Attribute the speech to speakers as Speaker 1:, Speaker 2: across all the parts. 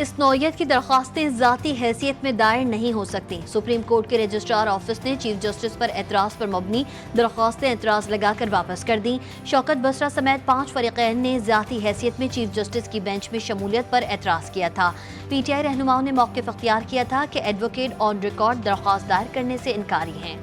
Speaker 1: اس نوعیت کی درخواستیں ذاتی حیثیت میں دائر نہیں ہو سکتی۔ سپریم کورٹ کے رجسٹرار آفس نے چیف جسٹس پر اعتراض پر مبنی درخواستیں اعتراض لگا کر واپس کر دیں۔ شوکت بسرا سمیت 5 فریقین نے ذاتی حیثیت میں چیف جسٹس کی بینچ میں شمولیت پر اعتراض کیا تھا۔ پی ٹی آئی رہنماؤں نے موقف اختیار کیا تھا کہ ایڈوکیٹ آن ریکارڈ درخواست دائر کرنے سے انکاری ہیں۔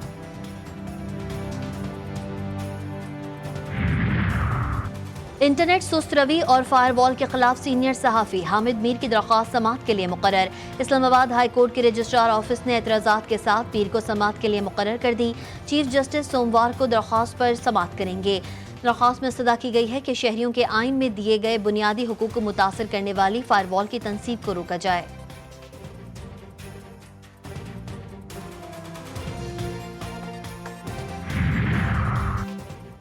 Speaker 1: انٹرنیٹ سست روی اور فائر وال کے خلاف سینئر صحافی حامد میر کی درخواست سماعت کے لیے مقرر۔ اسلام آباد ہائی کورٹ کے رجسٹرار آفس نے اعتراضات کے ساتھ پیر کو سماعت کے لیے مقرر کر دی۔ چیف جسٹس سوموار کو درخواست پر سماعت کریں گے۔ درخواست میں استدعا کی گئی ہے کہ شہریوں کے آئین میں دیے گئے بنیادی حقوق کو متاثر کرنے والی فائر وال کی تنصیب کو روکا جائے۔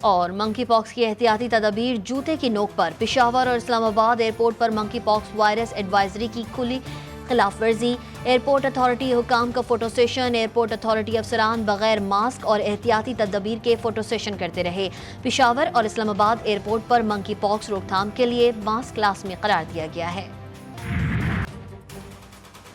Speaker 1: اور منکی پاکس کی احتیاطی تدابیر جوتے کی نوک پر، پشاور اور اسلام آباد ایئرپورٹ پر منکی پاکس وائرس ایڈوائزری کی کھلی خلاف ورزی۔ ایئرپورٹ اتھارٹی حکام کا فوٹو سیشن، ایئرپورٹ اتھارٹی افسران بغیر ماسک اور احتیاطی تدابیر کے فوٹو سیشن کرتے رہے۔ پشاور اور اسلام آباد ایئرپورٹ پر منکی پاکس روک تھام کے لیے ماسک لازمی قرار دیا گیا ہے۔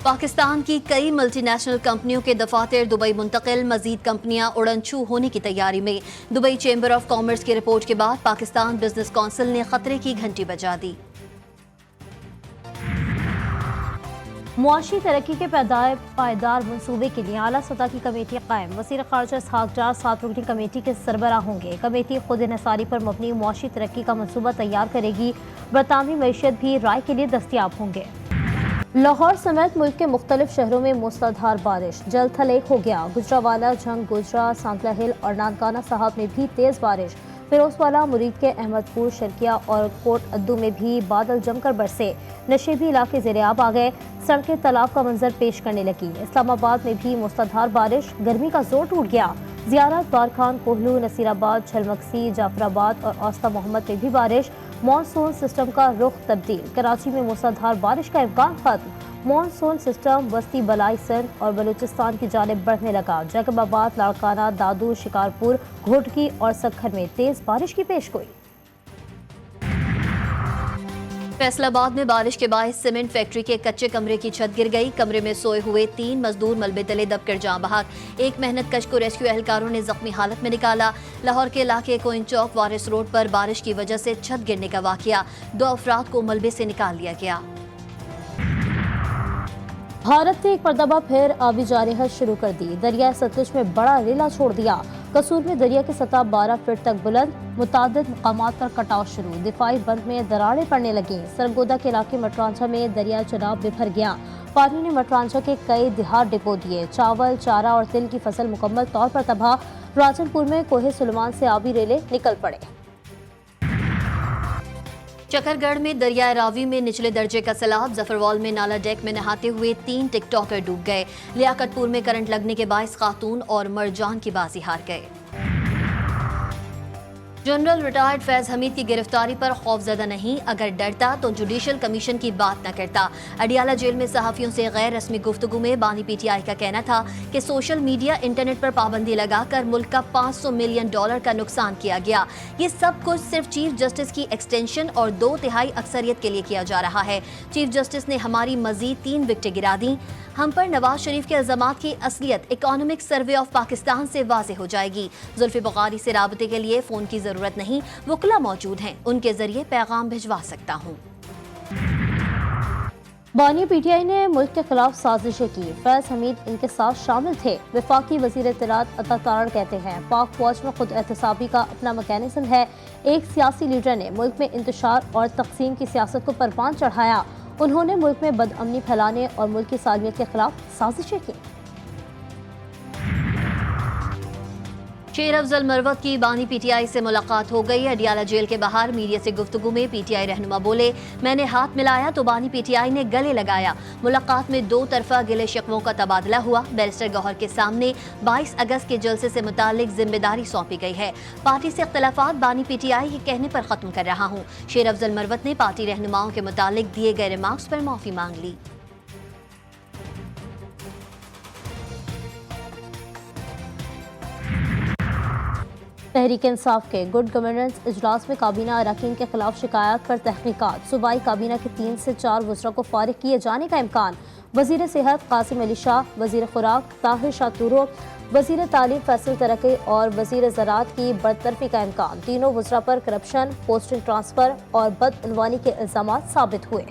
Speaker 1: پاکستان کی کئی ملٹی نیشنل کمپنیوں کے دفاتر دبئی منتقل، مزید کمپنیاں اڑن چھو ہونے کی تیاری میں۔ دبئی چیمبر آف کامرس کی رپورٹ کے بعد پاکستان بزنس کونسل نے خطرے کی گھنٹی بجا دی۔
Speaker 2: معاشی ترقی کے پائیدار منصوبے کے لیے اعلیٰ سطح کی کمیٹی قائم، وزیر خارجہ اسحاق ڈار 7 رکنی کمیٹی کے سربراہ ہوں گے۔ کمیٹی خود انحصاری پر مبنی معاشی ترقی کا منصوبہ تیار کرے گی۔ برطانوی معیشت بھی رائے کے لیے دستیاب ہوں گے۔ لاہور سمیت ملک کے مختلف شہروں میں موسلادھار بارش، جل تھل ایک ہو گیا۔ گجرانوالہ، جھنگ، گجرا، سانکلا ہل اور نانکانہ صاحب میں بھی تیز بارش۔ فیروزوالا، مرید کے احمد پور، شرکیہ اور کوٹ ادو میں بھی بادل جم کر برسے۔ نشیبی علاقے زیرآب آ گئے، سڑکیں تالاب کا منظر پیش کرنے لگی۔ اسلام آباد میں بھی موسلادھار بارش، گرمی کا زور ٹوٹ گیا۔ زیارت، بارکھان، کوہلو، نصیر آباد، جھلمکسی، جعفر آباد اور اوسطا محمد میں بھی بارش۔ مانسون سسٹم کا رخ تبدیل، کراچی میں موسلادھار بارش کا امکان ختم۔ مانسون سسٹم وسطی بلائی سندھ اور بلوچستان کی جانب بڑھنے لگا۔ جیکب آباد، لاڑکانہ، دادو، شکارپور، گھوٹکی اور سکھر میں تیز بارش کی پیشگوئی۔
Speaker 1: فیصل آباد میں بارش کے باعث سیمنٹ فیکٹری کے کچے کمرے کی چھت گر گئی۔ کمرے میں سوئے ہوئے 3 مزدور ملبے تلے دب کر جاں بحق۔ ایک محنت کش کو ریسکیو اہلکاروں نے زخمی حالت میں نکالا۔ لاہور کے علاقے کوئن چوک وارث روڈ پر بارش کی وجہ سے چھت گرنے کا واقعہ، 2 افراد کو ملبے سے نکال لیا گیا۔
Speaker 2: بھارت نے ایک مرتبہ پھر آبی جارحیت شروع کر دی، دریائے ستلج میں بڑا ریلا چھوڑ دیا۔ قصور میں دریا کی سطح 12 فٹ تک بلند، متعدد مقامات پر کٹاؤ شروع، دفاعی بند میں دراڑیں پڑنے لگیں۔ سرگودا کے علاقے مٹرانچا میں دریا چناب بکھر گیا۔ پانی نے مٹرانچا کے کئی دہات ڈبو دیے۔ چاول، چارہ اور تل کی فصل مکمل طور پر تباہ۔ راجن پور میں کوہ سلیمان سے آبی ریلے نکل پڑے۔
Speaker 1: چکر گڑھ میں دریائے راوی میں نچلے درجے کا سیلاب، ظفروال میں نالا ڈیک میں نہاتے ہوئے 3 ٹک ٹاکر ڈوب گئے۔ لیاقت پور میں کرنٹ لگنے کے باعث خاتون اور مرجان کی بازی ہار گئے۔ جنرل ریٹائرڈ فیض حمید کی گرفتاری پر خوفزدہ نہیں، اگر ڈرتا تو جوڈیشل کمیشن کی بات نہ کرتا۔ اڈیالہ جیل میں صحافیوں سے غیر رسمی گفتگو میں بانی پی ٹی آئی کا کہنا تھا کہ سوشل میڈیا، انٹرنیٹ پر پابندی لگا کر ملک کا $500 ملین کا نقصان کیا گیا۔ یہ سب کچھ صرف چیف جسٹس کی ایکسٹینشن اور 2/3 اکثریت کے لیے کیا جا رہا ہے۔ چیف جسٹس نے ہماری مزید 3 وکٹیں گرا دیں۔ ہم پر نواز شریف کے الزامات کی اصلیت اکانومک سروے آف پاکستان سے واضح ہو جائے گی۔ زلفی بخاری سے رابطے کے لیے فون کی ضرورت نہیں، وکلا موجود ہیں، ان کے ذریعے پیغام بھجوا سکتا ہوں۔
Speaker 2: بانی پی ٹی آئی نے ملک کے خلاف سازشیں کی، فیض حمید ان کے ساتھ شامل تھے۔ وفاقی وزیر اطلاعات عطا تارڑ کہتے ہیں پاک فوج میں خود احتسابی کا اپنا میکینزم ہے۔ ایک سیاسی لیڈر نے ملک میں انتشار اور تقسیم کی سیاست کو پروان چڑھایا۔ انہوں نے ملک میں بدامنی پھیلانے اور ملک کی سالمیت کے خلاف سازشیں کی۔
Speaker 1: شیر افضل مروت کی بانی پی ٹی آئی سے ملاقات ہو گئی۔ اڈیالہ جیل کے باہر میڈیا سے گفتگو میں پی ٹی آئی رہنما بولے، میں نے ہاتھ ملایا تو بانی پی ٹی آئی نے گلے لگایا۔ ملاقات میں 2 طرفہ گلے شکووں کا تبادلہ ہوا۔ بیرسٹر گوہر کے سامنے 22 اگست کے جلسے سے متعلق ذمہ داری سونپی گئی ہے۔ پارٹی سے اختلافات بانی پی ٹی آئی کے کہنے پر ختم کر رہا ہوں۔ شیر افضل مروت نے پارٹی رہنماؤں کے متعلق دیے گئے ریمارکس پر معافی مانگ لی۔
Speaker 2: تحریک انصاف کے گڈ گورننس اجلاس میں کابینہ اراکین کے خلاف شکایات پر تحقیقات، صوبائی کابینہ کے 3 سے 4 وزراء کو فارغ کیے جانے کا امکان، وزیر صحت قاسم علی شاہ، وزیر خوراک طاہر شاہ تورو، وزیر تعلیم فیصل ترقی اور وزیر زراعت کی برطرفی کا امکان، تینوں وزراء پر کرپشن، پوسٹنگ ٹرانسفر اور بدعنوانی کے الزامات ثابت ہوئے۔